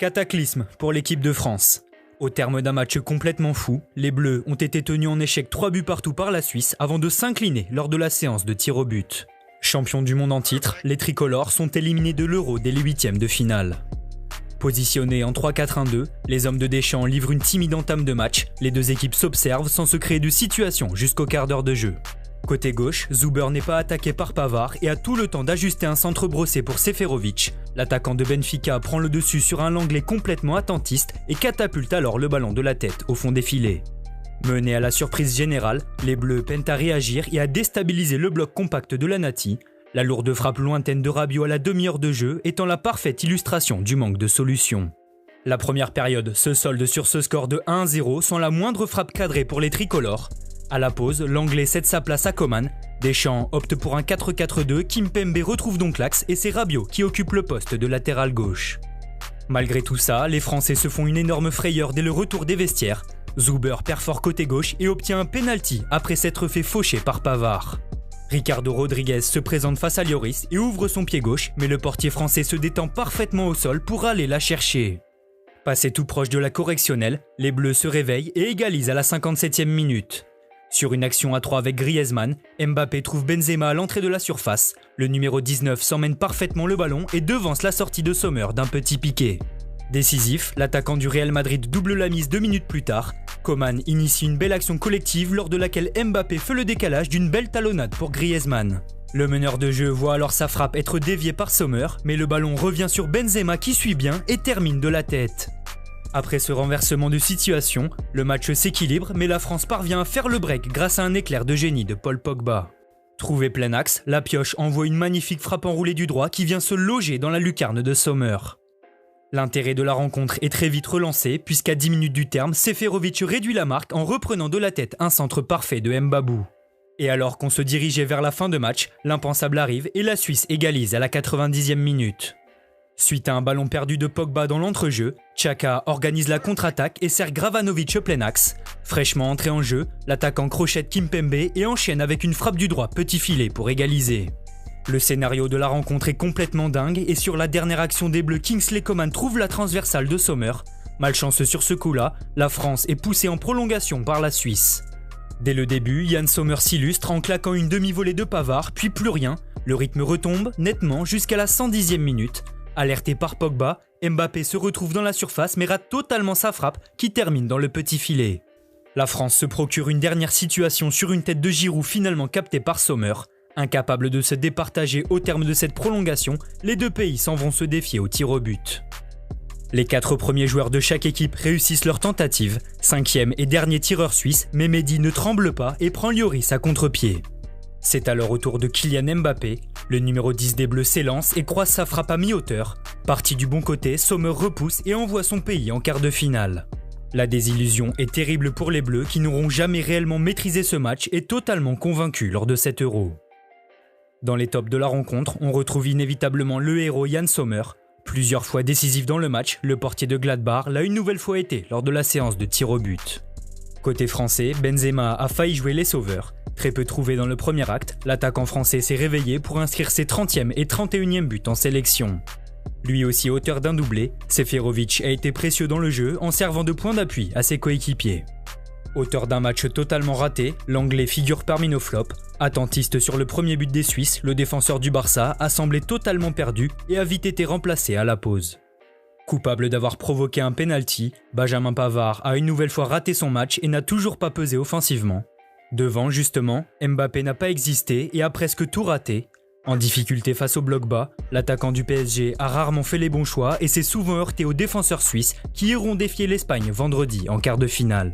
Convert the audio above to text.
Cataclysme pour l'équipe de France. Au terme d'un match complètement fou, les Bleus ont été tenus en échec 3 buts partout par la Suisse avant de s'incliner lors de la séance de tir au but. Champions du monde en titre, les tricolores sont éliminés de l'Euro dès les huitièmes de finale. Positionnés en 3-4-1-2, les hommes de Deschamps livrent une timide entame de match, les deux équipes s'observent sans se créer de situation jusqu'au quart d'heure de jeu. Côté gauche, Zuber n'est pas attaqué par Pavard et a tout le temps d'ajuster un centre brossé pour Seferovic. L'attaquant de Benfica prend le dessus sur un Langlais complètement attentiste et catapulte alors le ballon de la tête au fond des filets. Menés à la surprise générale, les Bleus peinent à réagir et à déstabiliser le bloc compact de la Nati, la lourde frappe lointaine de Rabiot à la demi-heure de jeu étant la parfaite illustration du manque de solution. La première période se solde sur ce score de 1-0 sans la moindre frappe cadrée pour les tricolores. À la pause, l'Anglais cède sa place à Coman. Deschamps opte pour un 4-4-2, Kimpembe retrouve donc l'axe et c'est Rabiot qui occupe le poste de latéral gauche. Malgré tout ça, les Français se font une énorme frayeur dès le retour des vestiaires. Zuber perfore côté gauche et obtient un penalty après s'être fait faucher par Pavard. Ricardo Rodriguez se présente face à Lloris et ouvre son pied gauche, mais le portier français se détend parfaitement au sol pour aller la chercher. Passé tout proche de la correctionnelle, les Bleus se réveillent et égalisent à la 57e minute. Sur une action à 3 avec Griezmann, Mbappé trouve Benzema à l'entrée de la surface. Le numéro 19 s'emmène parfaitement le ballon et devance la sortie de Sommer d'un petit piqué. Décisif, l'attaquant du Real Madrid double la mise 2 minutes plus tard. Coman initie une belle action collective lors de laquelle Mbappé fait le décalage d'une belle talonnade pour Griezmann. Le meneur de jeu voit alors sa frappe être déviée par Sommer, mais le ballon revient sur Benzema qui suit bien et termine de la tête. Après ce renversement de situation, le match s'équilibre mais la France parvient à faire le break grâce à un éclair de génie de Paul Pogba. Trouvé plein axe, la pioche envoie une magnifique frappe enroulée du droit qui vient se loger dans la lucarne de Sommer. L'intérêt de la rencontre est très vite relancé puisqu'à 10 minutes du terme, Seferovic réduit la marque en reprenant de la tête un centre parfait de Mbabou. Et alors qu'on se dirigeait vers la fin de match, l'impensable arrive et la Suisse égalise à la 90e minute. Suite à un ballon perdu de Pogba dans l'entrejeu, Xhaka organise la contre-attaque et sert Gravanovic plein axe. Fraîchement entré en jeu, l'attaquant crochette Kimpembe et enchaîne avec une frappe du droit petit filet pour égaliser. Le scénario de la rencontre est complètement dingue et sur la dernière action des Bleus, Kingsley Coman trouve la transversale de Sommer. Malchanceux sur ce coup-là, la France est poussée en prolongation par la Suisse. Dès le début, Yann Sommer s'illustre en claquant une demi-volée de Pavard, puis plus rien. Le rythme retombe nettement jusqu'à la 110e minute. Alerté par Pogba, Mbappé se retrouve dans la surface mais rate totalement sa frappe qui termine dans le petit filet. La France se procure une dernière situation sur une tête de Giroud finalement captée par Sommer. Incapables de se départager au terme de cette prolongation, les deux pays s'en vont se défier au tir au but. Les 4 premiers joueurs de chaque équipe réussissent leur tentative. 5e et dernier tireur suisse, Mehmedi ne tremble pas et prend Lloris à contre-pied. C'est alors au tour de Kylian Mbappé. Le numéro 10 des Bleus s'élance et croise sa frappe à mi-hauteur. Parti du bon côté, Sommer repousse et envoie son pays en quart de finale. La désillusion est terrible pour les Bleus qui n'auront jamais réellement maîtrisé ce match et totalement convaincus lors de cet Euro. Dans les tops de la rencontre, on retrouve inévitablement le héros Yann Sommer. Plusieurs fois décisif dans le match, le portier de Gladbach l'a une nouvelle fois été lors de la séance de tir au but. Côté français, Benzema a failli jouer les sauveurs. Très peu trouvé dans le premier acte, l'attaquant français s'est réveillé pour inscrire ses 30e et 31e buts en sélection. Lui aussi auteur d'un doublé, Seferovic a été précieux dans le jeu en servant de point d'appui à ses coéquipiers. Auteur d'un match totalement raté, l'Anglais figure parmi nos flops. Attentiste sur le premier but des Suisses, le défenseur du Barça a semblé totalement perdu et a vite été remplacé à la pause. Coupable d'avoir provoqué un penalty, Benjamin Pavard a une nouvelle fois raté son match et n'a toujours pas pesé offensivement. Devant, justement, Mbappé n'a pas existé et a presque tout raté. En difficulté face au bloc bas, l'attaquant du PSG a rarement fait les bons choix et s'est souvent heurté aux défenseurs suisses qui iront défier l'Espagne vendredi en quart de finale.